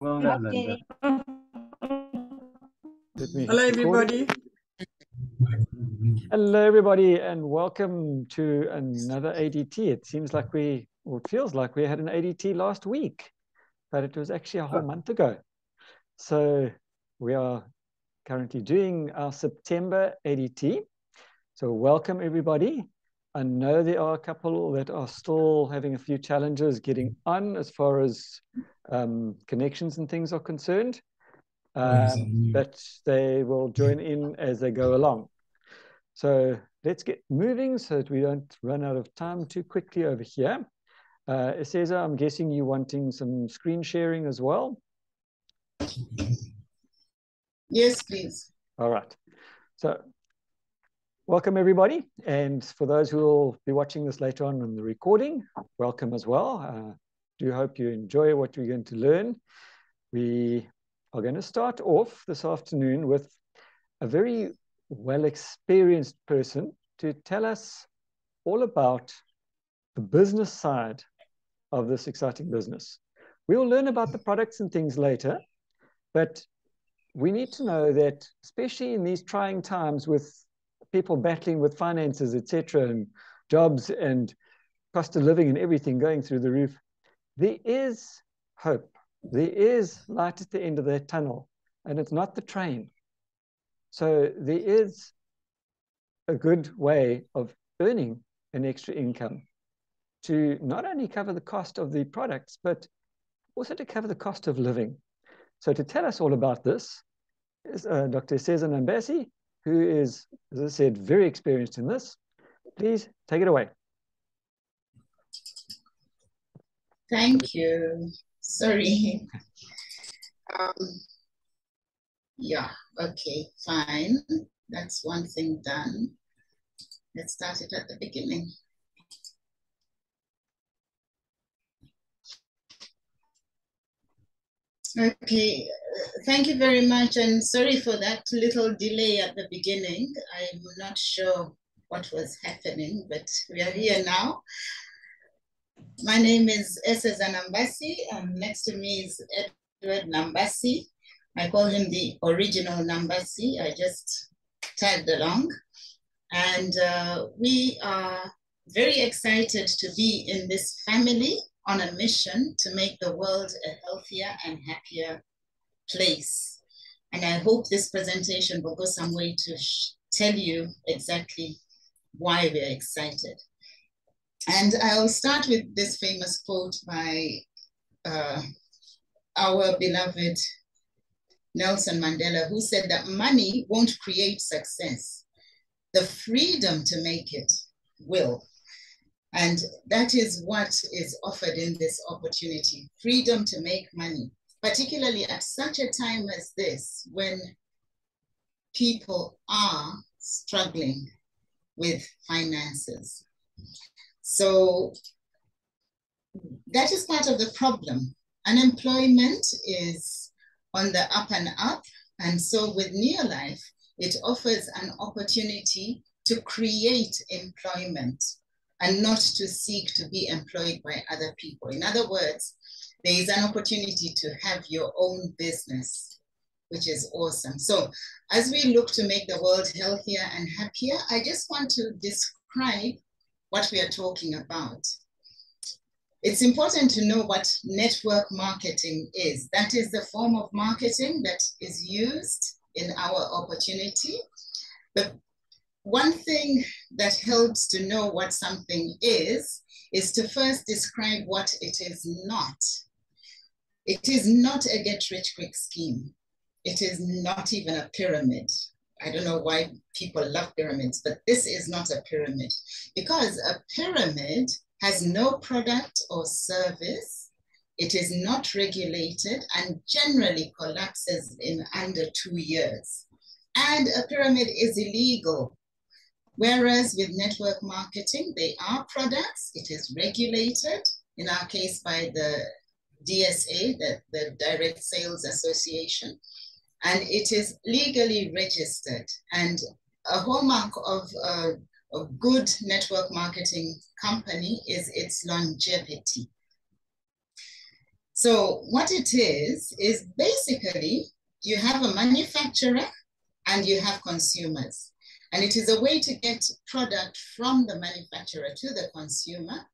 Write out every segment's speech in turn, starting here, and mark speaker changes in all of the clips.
Speaker 1: Okay.
Speaker 2: Hello, everybody.
Speaker 3: Hello, everybody, and welcome to another ADT. It seems like it feels like we had an ADT last week, but it was actually a whole month ago. So we are currently doing our September ADT. So welcome, everybody. I know there are a couple that are still having a few challenges getting on as far as connections and things are concerned, but they will join in as they go along. So let's get moving so that we don't run out of time too quickly over here. Cesar, I'm guessing you're wanting some screen sharing as well?
Speaker 1: Yes, please.
Speaker 3: All right. So welcome, everybody. And for those who will be watching this later on the recording, welcome as well. Do hope you enjoy what we're going to learn. We are going to start off this afternoon with a very well-experienced person to tell us all about the business side of this exciting business. We will learn about the products and things later, but we need to know that, especially in these trying times with people battling with finances, etc., and jobs and cost of living and everything going through the roof, there is hope. There is light at the end of that tunnel, and it's not the train. So there is a good way of earning an extra income to not only cover the cost of the products, but also to cover the cost of living. So to tell us all about this is Dr. Cesar Nambasi, who is, as I said, very experienced in this. Please take it away.
Speaker 1: Thank you. Sorry. Yeah, okay, fine. That's one thing done. Let's start it at the beginning. Okay, thank you very much, and sorry for that little delay at the beginning. I'm not sure what was happening, but we are here now. My name is Cesar Nambasi, and next to me is Edward Nambasi. I call him the original Nambasi. I just tagged along. And we are very excited to be in this family on a mission to make the world a healthier and happier place. And I hope this presentation will go some way to tell you exactly why we're excited. And I'll start with this famous quote by our beloved Nelson Mandela, who said that money won't create success. The freedom to make it will. And that is what is offered in this opportunity, freedom to make money, particularly at such a time as this, when people are struggling with finances. So that is part of the problem. Unemployment is on the up and up. And so with Neolife, it offers an opportunity to create employment and not to seek to be employed by other people. In other words, there is an opportunity to have your own business, which is awesome. So as we look to make the world healthier and happier, I just want to describe what we are talking about. It's important to know what network marketing is. That is the form of marketing that is used in our opportunity. But one thing that helps to know what something is to first describe what it is not. It is not a get-rich-quick scheme. It is not even a pyramid. I don't know why people love pyramids, but this is not a pyramid, because a pyramid has no product or service. It is not regulated and generally collapses in under 2 years. And a pyramid is illegal. Whereas with network marketing, they are products, it is regulated, in our case by the DSA, the Direct Sales Association, and it is legally registered. And a hallmark of a good network marketing company is its longevity. So what it is basically you have a manufacturer and you have consumers. And it is a way to get product from the manufacturer to the consumer,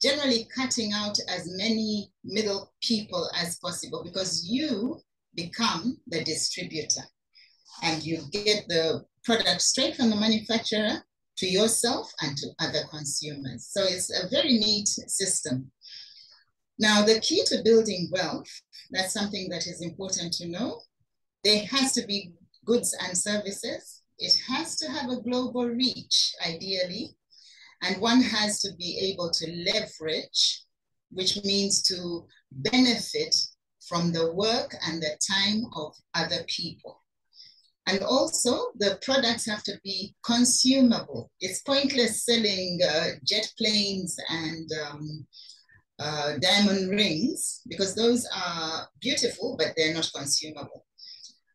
Speaker 1: generally cutting out as many middle people as possible, because you become the distributor and you get the product straight from the manufacturer to yourself and to other consumers. So it's a very neat system. Now, the key to building wealth, that's something that is important to know. There has to be goods and services. It has to have a global reach, ideally. And one has to be able to leverage, which means to benefit from the work and the time of other people. And also, the products have to be consumable. It's pointless selling jet planes and diamond rings, because those are beautiful, but they're not consumable.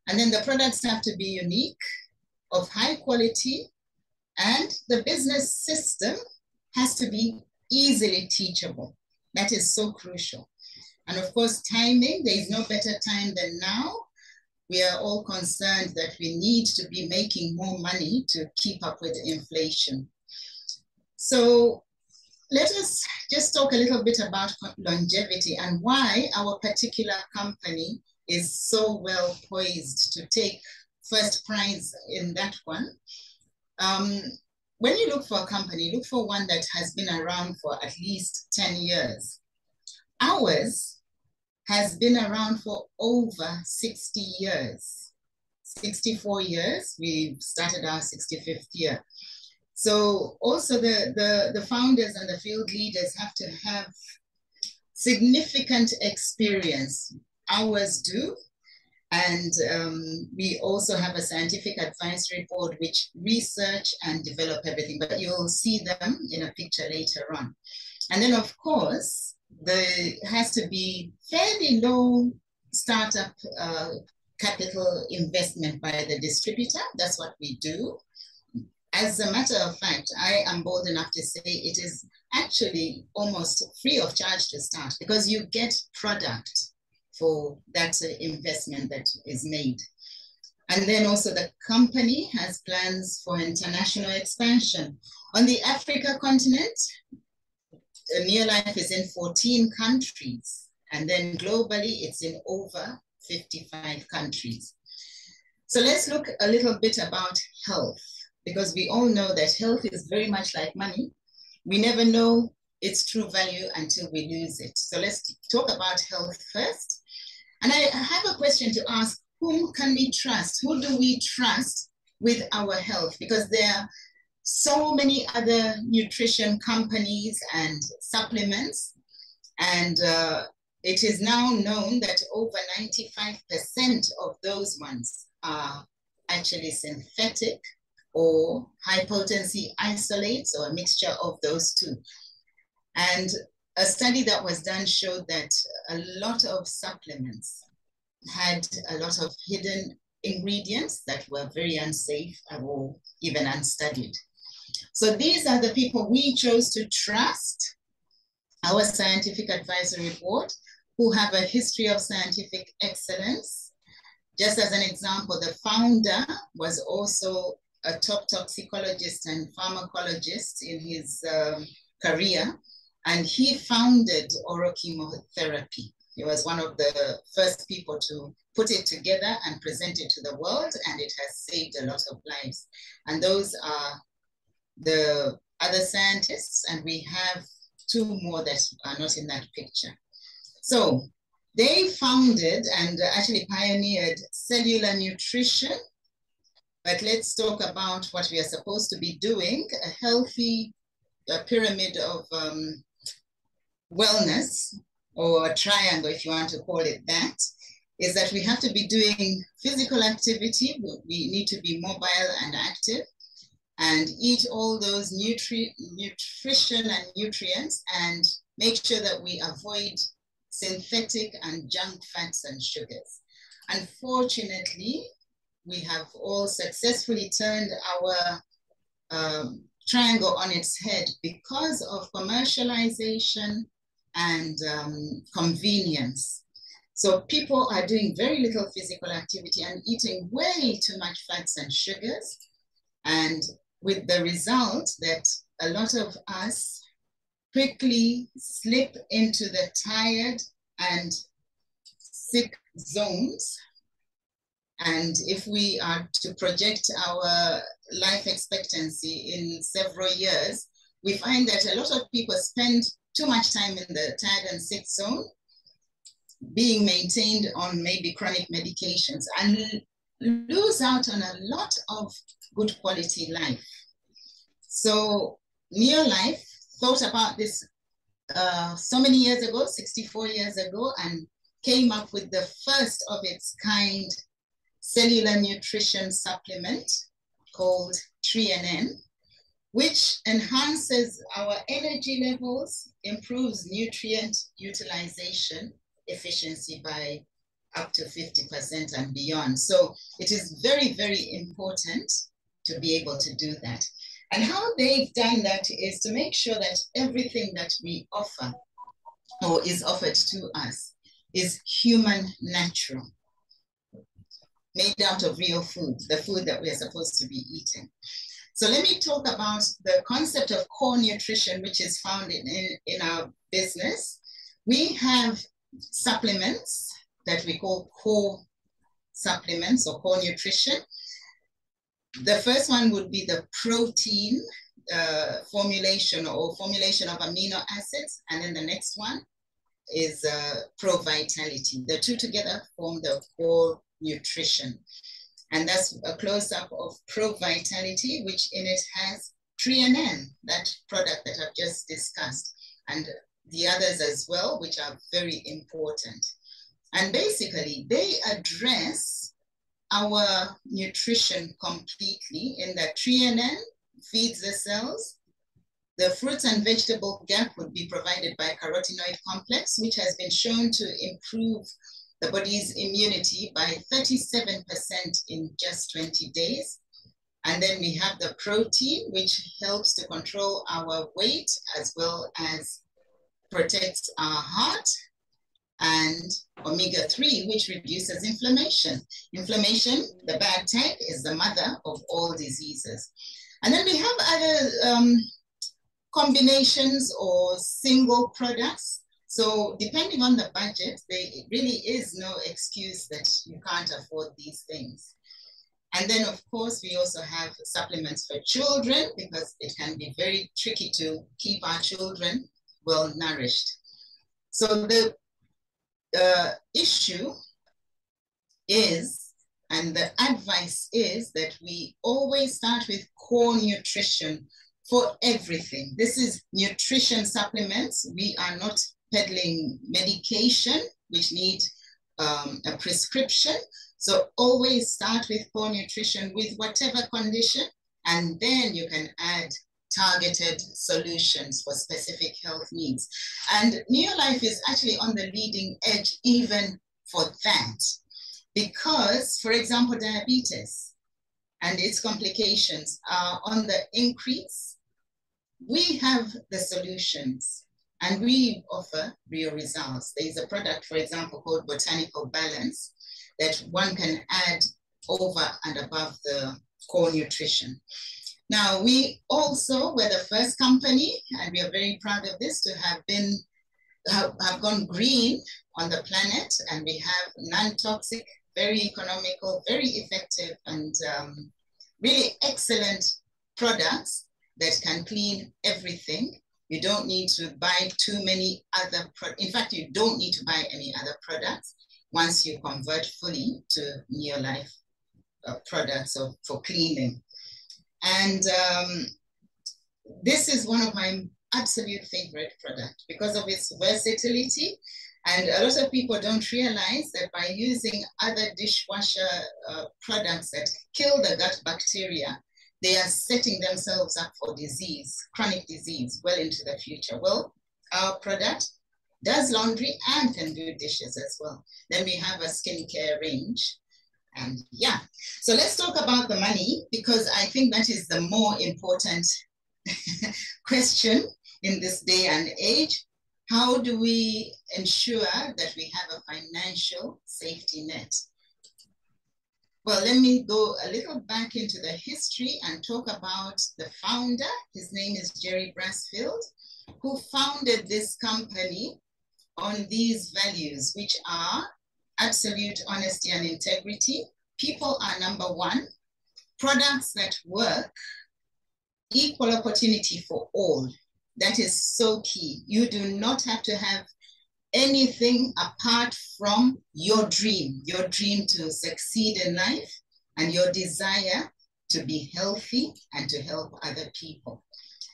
Speaker 1: And then the products have to be unique, of high quality, and the business system has to be easily teachable. That is so crucial. And of course, timing, there is no better time than now. We are all concerned that we need to be making more money to keep up with inflation. So let us just talk a little bit about longevity and why our particular company is so well poised to take first prize in that one. When you look for a company, look for one that has been around for at least 10 years. Ours has been around for over 60 years, 64 years. We started our 65th year. So also the founders and the field leaders have to have significant experience. Ours do. And we also have a scientific advisory board which research and develop everything, but you'll see them in a picture later on. And then of course, there has to be fairly low startup capital investment by the distributor. That's what we do. As a matter of fact, I am bold enough to say it is actually almost free of charge to start, because you get product for that investment that is made. And then also the company has plans for international expansion. On the Africa continent, Neolife is in 14 countries, and then globally it's in over 55 countries. So let's look a little bit about health, because we all know that health is very much like money. We never know its true value until we lose it. So let's talk about health first. And I have a question to ask: whom can we trust? Who do we trust with our health? Because there are so many other nutrition companies and supplements. And it is now known that over 95% of those ones are actually synthetic or high potency isolates, or a mixture of those two. And a study that was done showed that a lot of supplements had a lot of hidden ingredients that were very unsafe or even unstudied. So these are the people we chose to trust, our scientific advisory board, who have a history of scientific excellence. Just as an example, the founder was also a top toxicologist and pharmacologist in his career, and he founded oral chemotherapy. He was one of the first people to put it together and present it to the world, and it has saved a lot of lives. And those are the other scientists, and we have two more that are not in that picture. So they founded and actually pioneered cellular nutrition. But let's talk about what we are supposed to be doing. A healthy pyramid of wellness, or a triangle, if you want to call it that, is that we have to be doing physical activity. We need to be mobile and active, and eat all those nutrition and nutrients, and make sure that we avoid synthetic and junk fats and sugars. Unfortunately, we have all successfully turned our triangle on its head because of commercialization and convenience. So people are doing very little physical activity and eating way too much fats and sugars. And with the result that a lot of us quickly slip into the tired and sick zones. And if we are to project our life expectancy in several years, we find that a lot of people spend too much time in the tired and sick zone, being maintained on maybe chronic medications, and lose out on a lot of good quality life. So Neolife thought about this so many years ago, 64 years ago, and came up with the first of its kind cellular nutrition supplement called TreeNN, which enhances our energy levels, improves nutrient utilization efficiency by up to 50% and beyond. So it is very, very important to be able to do that. And how they've done that is to make sure that everything that we offer or is offered to us is human natural, made out of real food, the food that we're supposed to be eating. So let me talk about the concept of core nutrition, which is found in our business. We have supplements that we call core supplements or core nutrition. The first one would be the protein formulation or formulation of amino acids. And then the next one is Pro Vitality. The two together form the core nutrition. And that's a close-up of Pro Vitality, which in it has TreeNN, that product that I've just discussed, and the others as well, which are very important. And basically, they address our nutrition completely in that TreeNN feeds the cells. The fruits and vegetable gap would be provided by carotenoid complex, which has been shown to improve the body's immunity by 37% in just 20 days. And then we have the protein, which helps to control our weight as well as protects our heart, and omega-3, which reduces inflammation. Inflammation, the bad type, is the mother of all diseases. And then we have other combinations or single products. So depending on the budget, there really is no excuse that you can't afford these things. And then, of course, we also have supplements for children, because it can be very tricky to keep our children well nourished. So the issue is, and the advice is, that we always start with core nutrition for everything. This is nutrition supplements. We are not peddling medication, which need a prescription. So always start with core nutrition with whatever condition, and then you can add targeted solutions for specific health needs. And Neolife is actually on the leading edge even for that, because, for example, diabetes and its complications are on the increase. We have the solutions and we offer real results. There's a product, for example, called Botanical Balance that one can add over and above the core nutrition. Now, we also were the first company, and we are very proud of this, to have gone green on the planet, and we have non-toxic, very economical, very effective, and really excellent products that can clean everything. You don't need to buy too many other products. In fact, you don't need to buy any other products once you convert fully to Neolife products for cleaning. And this is one of my absolute favorite products because of its versatility. And a lot of people don't realize that by using other dishwasher products that kill the gut bacteria, they are setting themselves up for disease, chronic disease, well into the future. Well, our product does laundry and can do dishes as well. Then we have a skincare range. And yeah, so let's talk about the money, because I think that is the more important question in this day and age. How do we ensure that we have a financial safety net? Well, let me go a little back into the history and talk about the founder. His name is Jerry Brasfield, who founded this company on these values, which are absolute honesty and integrity. People are number one. Products that work. Equal opportunity for all. That is so key. You do not have to have anything apart from your dream to succeed in life and your desire to be healthy and to help other people.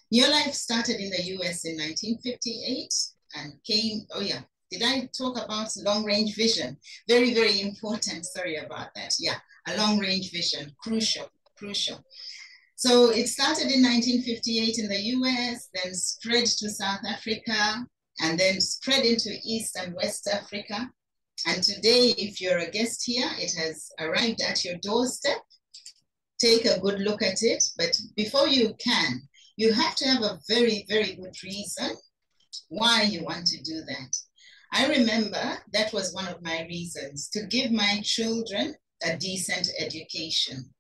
Speaker 1: Your Life started in the US in 1958 and came, oh yeah, did I talk about long-range vision? Very, very important, sorry about that. Yeah, a long-range vision, crucial. So it started in 1958 in the US, then spread to South Africa, and then spread into East and West Africa. And today, if you're a guest here, it has arrived at your doorstep. Take a good look at it. But before you can, you have to have a very, very good reason why you want to do that. I remember that was one of my reasons, to give my children a decent education.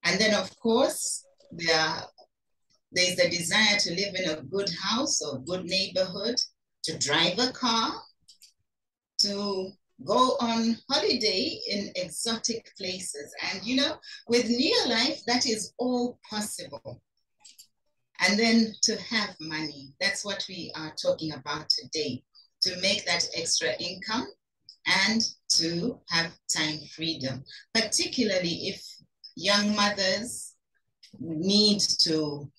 Speaker 1: And then, of course, there's the desire to live in a good house or good neighborhood, to drive a car, to go on holiday in exotic places. And, you know, with New Life, that is all possible. And then to have money. That's what we are talking about today, to make that extra income and to have time freedom, particularly if young mothers need to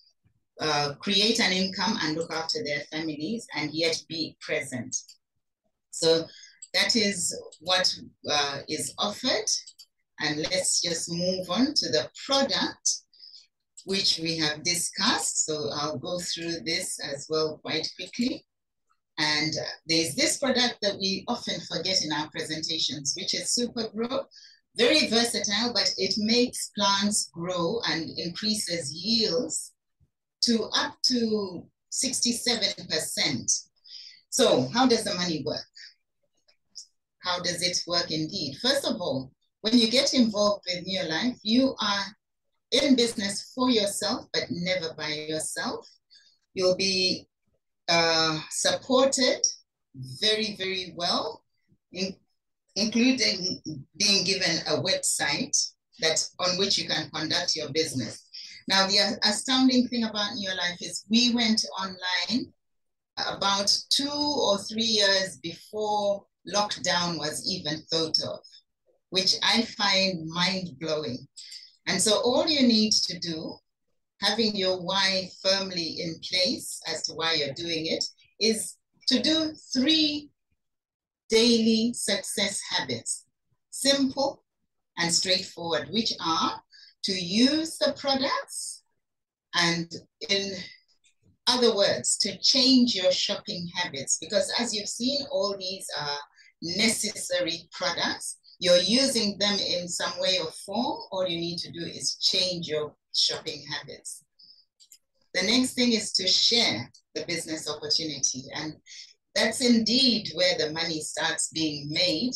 Speaker 1: create an income and look after their families and yet be present. So that is what is offered. And let's just move on to the product, which we have discussed. So I'll go through this as well quite quickly. And there's this product that we often forget in our presentations, which is Super Grow. Very versatile, but it makes plants grow and increases yields to up to 67%. So how does the money work? How does it work indeed? First of all, when you get involved with New Life, you are in business for yourself, but never by yourself. You'll be supported very, very well, including being given a website on which you can conduct your business. Now, the astounding thing about New Life is we went online about 2 or 3 years before lockdown was even thought of, which I find mind-blowing. And so all you need to do, having your why firmly in place as to why you're doing it, is to do 3 daily success habits, simple and straightforward, which are to use the products and, in other words, to change your shopping habits. Because as you've seen, all these are necessary products. You're using them in some way or form. All you need to do is change your shopping habits. The next thing is to share the business opportunity. And that's indeed where the money starts being made.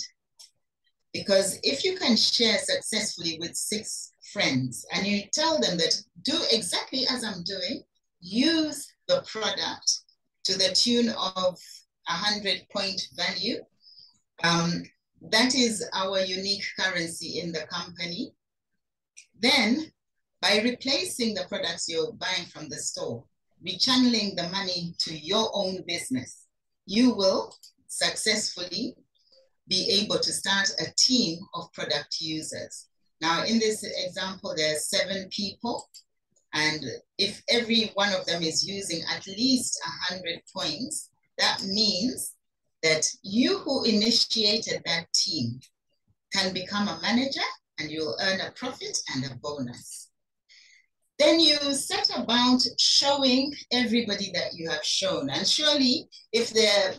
Speaker 1: Because if you can share successfully with 6 friends and you tell them that do exactly as I'm doing, use the product to the tune of 100-point value, that is our unique currency in the company. Then, by replacing the products you're buying from the store, rechanneling the money to your own business, you will successfully be able to start a team of product users. Now, in this example, there are 7 people, and if every one of them is using at least 100 points, that means that you who initiated that team can become a manager and you'll earn a profit and a bonus. Then you set about showing everybody that you have shown. And surely if they're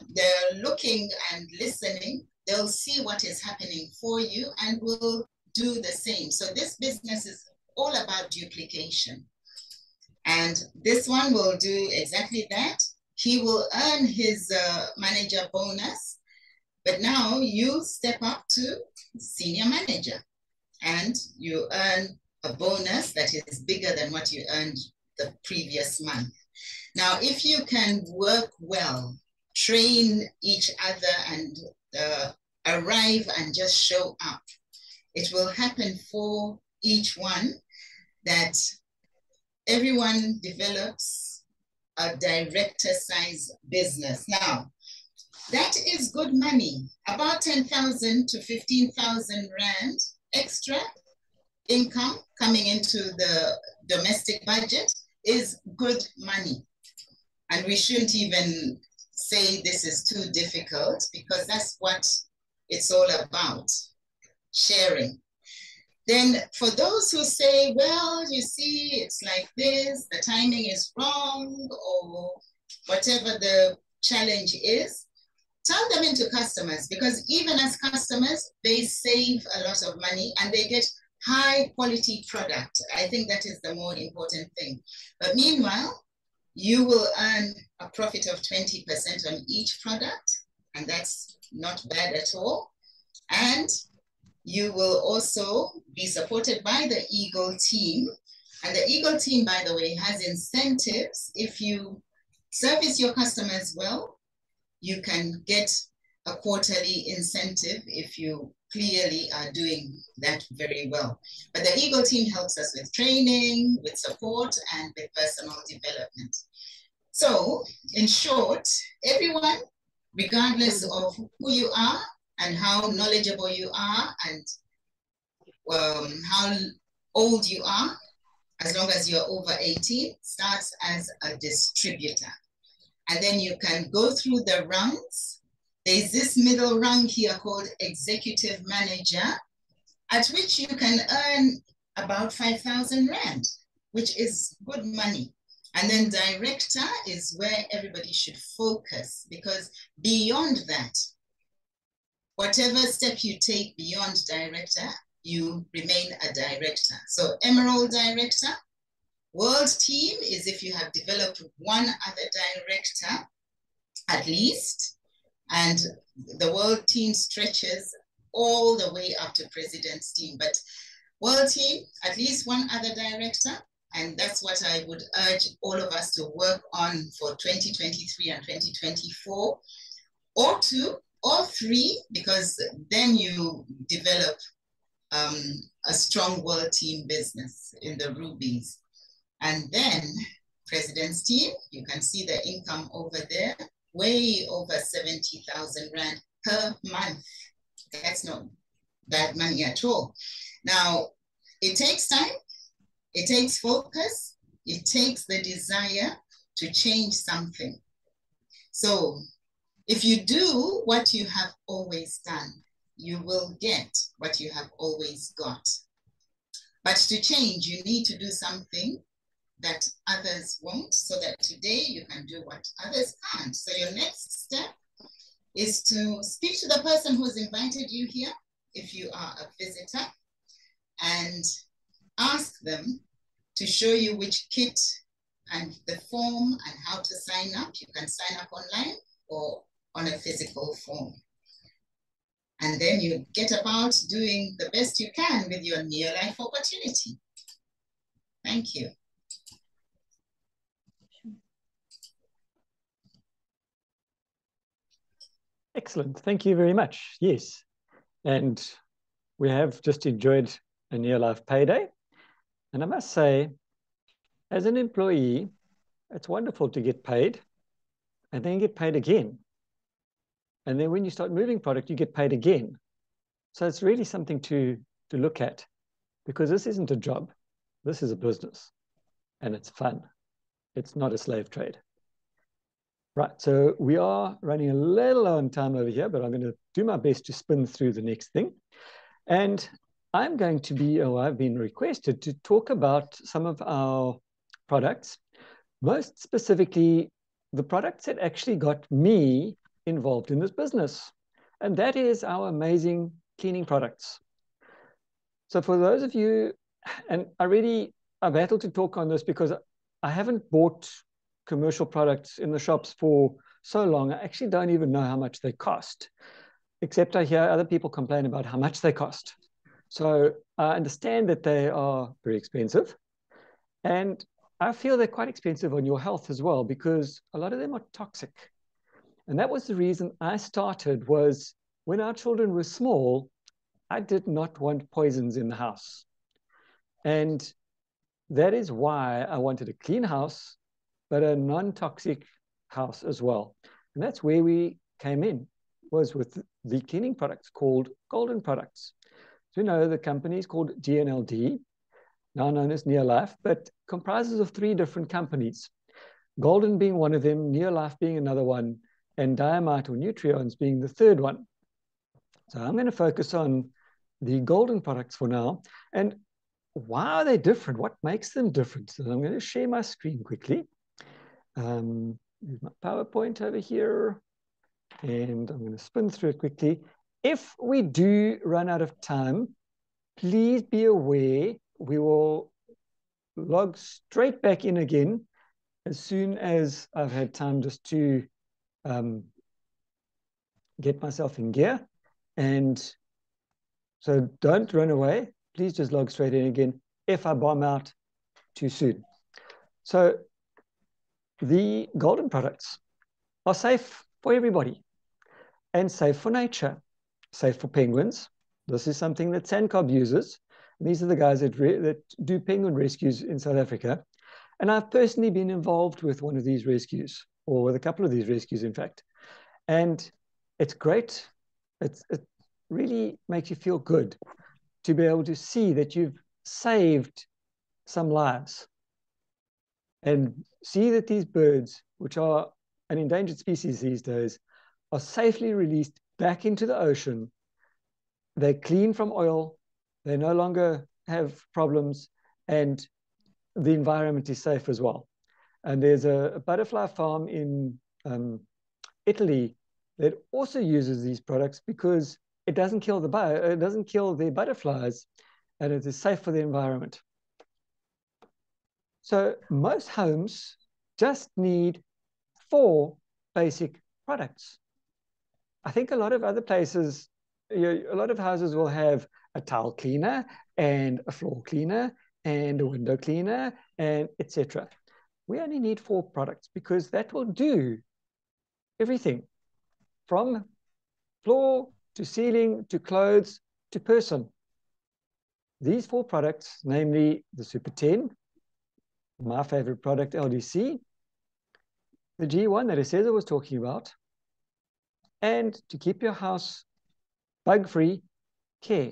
Speaker 1: looking and listening, they'll see what is happening for you and will do the same. So this business is all about duplication. And this one will do exactly that. he will earn his manager bonus, but now you step up to senior manager and you earn a bonus that is bigger than what you earned the previous month. Now, if you can work well, train each other and arrive and just show up, it will happen for each one that everyone develops a director-size business. Now, that is good money. About 10,000 to 15,000 Rand extra income coming into the domestic budget is good money. And we shouldn't even say this is too difficult, because that's what it's all about, sharing. Then for those who say, well, you see, it's like this, the timing is wrong, or whatever the challenge is, turn them into customers, because even as customers, they save a lot of money and they get high quality product. I think that is the more important thing. But meanwhile, you will earn a profit of 20% on each product, and that's not bad at all. And you will also be supported by the Eagle team. And the Eagle team, by the way, has incentives. If you service your customers well, you can get a quarterly incentive if you clearly are doing that very well. But the Eagle team helps us with training, with support, and with personal development. So, in short, everyone, regardless of who you are and how knowledgeable you are and how old you are, as long as you're over 18, starts as a distributor. And then you can go through the rungs. There's this middle rung here called executive manager, at which you can earn about 5,000 Rand, which is good money. And then director is where everybody should focus, because beyond that, whatever step you take beyond director, you remain a director. So Emerald director, world team is if you have developed one other director at least, and the world team stretches all the way up to president's team. But world team, at least one other director, and that's what I would urge all of us to work on for 2023 and 2024, or two, or three, because then you develop a strong world team business in the rubies. And then president's team, you can see the income over there, way over 70,000 Rand per month. That's not bad money at all. Now, it takes time, it takes focus, it takes the desire to change something. So if you do what you have always done, you will get what you have always got. But to change, you need to do something that others won't, so that today you can do what others can't. So your next step is to speak to the person who's invited you here, if you are a visitor, and ask them to show you which kit and the form and how to sign up. You can sign up online or on a physical form. And then you get about doing the best you can with your near-life opportunity. Thank you.
Speaker 3: Excellent. Thank you very much. Yes. And we have just enjoyed a near-life payday. And I must say, as an employee, it's wonderful to get paid and then get paid again. And then when you start moving product, you get paid again. So it's really something to look at, because this isn't a job. This is a business and it's fun. It's not a slave trade. Right, so we are running a little on time over here, but I'm going to do my best to spin through the next thing. And I'm going to be, I've been requested to talk about some of our products, most specifically the products that actually got me involved in this business. And that is our amazing cleaning products. So for those of you, and I battled to talk on this because I haven't bought commercial products in the shops for so long, I actually don't even know how much they cost, except I hear other people complain about how much they cost. So I understand that they are very expensive, and I feel they're quite expensive on your health as well, because a lot of them are toxic. And that was the reason I started. Was when our children were small, I did not want poisons in the house. And that is why I wanted a clean house, but a non-toxic house as well. And that's where we came in, was with the cleaning products called Golden Products. So, you know, the company is called GNLD, now known as Neolife, but comprises of 3 different companies. Golden being one of them, Neolife being another one, and Diamite or Nutrions being the 3rd one. So I'm going to focus on the Golden Products for now. And why are they different? What makes them different? So I'm going to share my screen quickly. Here's my PowerPoint over here, and I'm going to spin through it quickly. If we do run out of time, please be aware we will log straight back in again as soon as I've had time just to get myself in gear. And so don't run away. Please just log straight in again if I bomb out too soon. So the Golden Products are safe for everybody and safe for nature, safe for penguins. This is something that Sandcob uses. These are the guys that do penguin rescues in South Africa. And I've personally been involved with one of these rescues, or with a couple of these rescues, in fact. And it's great. It really makes you feel good to be able to see that you've saved some lives, and see that these birds, which are an endangered species these days, are safely released back into the ocean. They're clean from oil. They no longer have problems, and the environment is safe as well. And there's a butterfly farm in Italy that also uses these products because it doesn't kill the butterflies, and it is safe for the environment. So most homes just need 4 basic products. I think a lot of other places, a lot of houses will have a tile cleaner and a floor cleaner and a window cleaner and etc. We only need 4 products because that will do everything from floor to ceiling to clothes to person. These 4 products, namely the Super 10, my favorite product, LDC, the G1 that Cesar was talking about, and to keep your house bug-free, Care.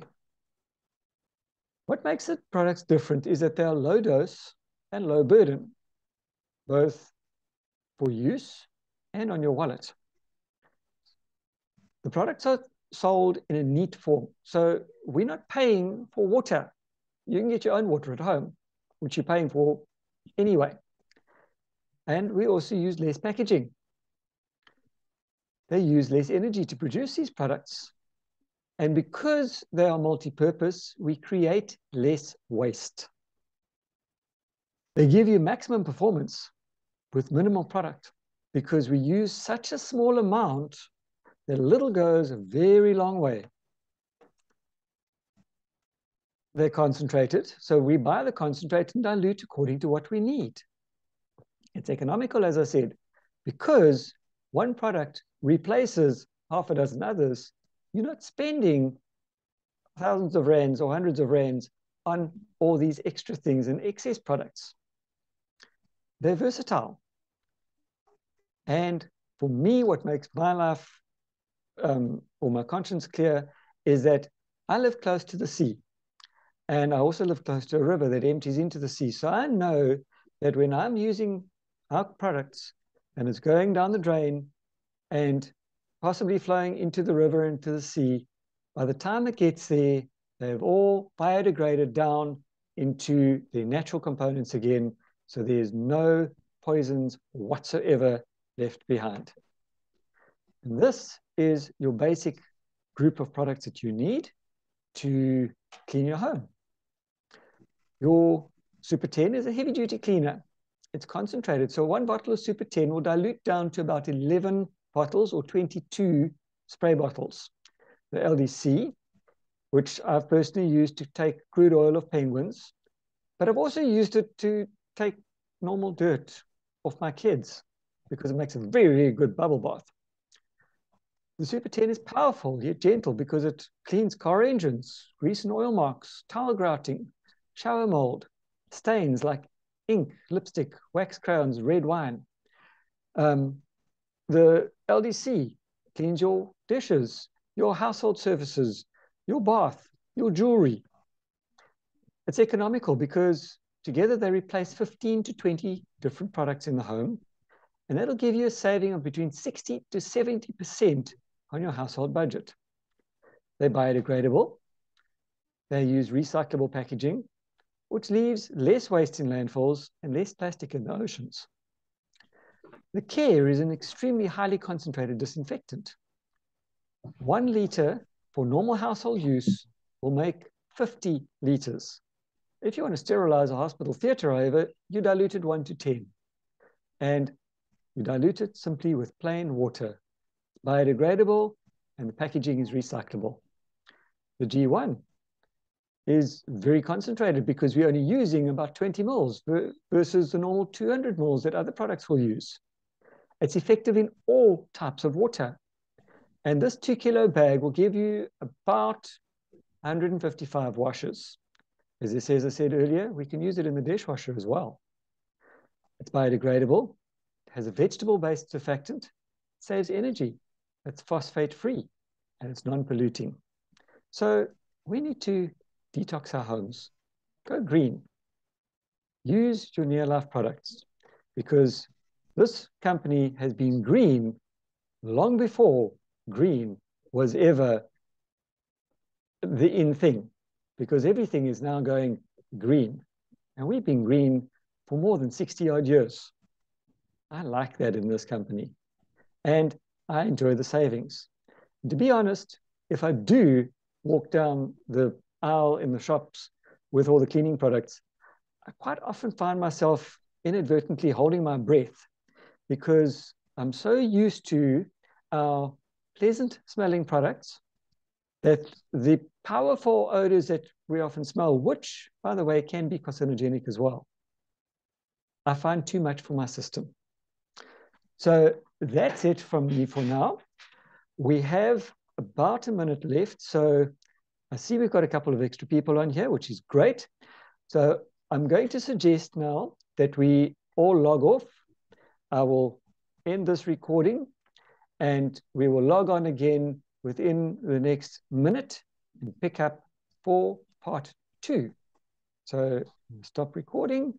Speaker 3: What makes the products different is that they are low dose and low burden, both for use and on your wallet. The products are sold in a neat form. So we're not paying for water. You can get your own water at home, which you're paying for anyway. And we also use less packaging. They use less energy to produce these products. And because they are multi-purpose, we create less waste. They give you maximum performance with minimal product because we use such a small amount that little goes a very long way. They're concentrated, so we buy the concentrate and dilute according to what we need. It's economical, as I said, because one product replaces half a dozen others. You're not spending thousands of rands or hundreds of rands on all these extra things and excess products. They're versatile. And for me, what makes my life or my conscience clear is that I live close to the sea. And I also live close to a river that empties into the sea. So I know that when I'm using our products and it's going down the drain and possibly flowing into the river, into the sea, by the time it gets there, they've all biodegraded down into their natural components again. So there's no poisons whatsoever left behind. And this is your basic group of products that you need to clean your home. Your Super 10 is a heavy-duty cleaner. it's concentrated. So one bottle of Super 10 will dilute down to about 11 bottles or 22 spray bottles. The LDC, which I've personally used to take crude oil of penguins, but I've also used it to take normal dirt off my kids because it makes a very, very good bubble bath. The Super 10 is powerful yet gentle because it cleans car engines, grease and oil marks, towel grouting, shower mold, stains like ink, lipstick, wax crayons, red wine. The LDC cleans your dishes, your household surfaces, your bath, your jewelry. It's economical because together they replace 15 to 20 different products in the home, and that'll give you a saving of between 60 to 70% on your household budget. They're biodegradable. They use recyclable packaging, which leaves less waste in landfills and less plastic in the oceans. The Care is an extremely highly concentrated disinfectant. 1 liter for normal household use will make 50 liters. If you want to sterilize a hospital theater, however, you dilute it 1 to 10. And you dilute it simply with plain water. Biodegradable, and the packaging is recyclable. The G1 is very concentrated because we're only using about 20 mils versus the normal 200 mils that other products will use. It's effective in all types of water. And this 2-kilo bag will give you about 155 washes. As I said earlier, we can use it in the dishwasher as well. It's biodegradable, it has a vegetable-based surfactant, it saves energy, it's phosphate-free, and it's non-polluting. So we need to detox our homes. Go green. Use your near-life products because this company has been green long before green was ever the in thing, because everything is now going green. And we've been green for more than 60-odd years. I like that in this company. And I enjoy the savings. And to be honest, if I do walk down the aisle in the shops with all the cleaning products, I quite often find myself inadvertently holding my breath because I'm so used to our pleasant smelling products that the powerful odors that we often smell, which, by the way, can be carcinogenic as well, I find too much for my system. So that's it from me for now. We have about a minute left. So I see we've got a couple of extra people on here, which is great. So I'm going to suggest now that we all log off. I will end this recording and we will log on again within the next minute and pick up for part 2. So stop recording.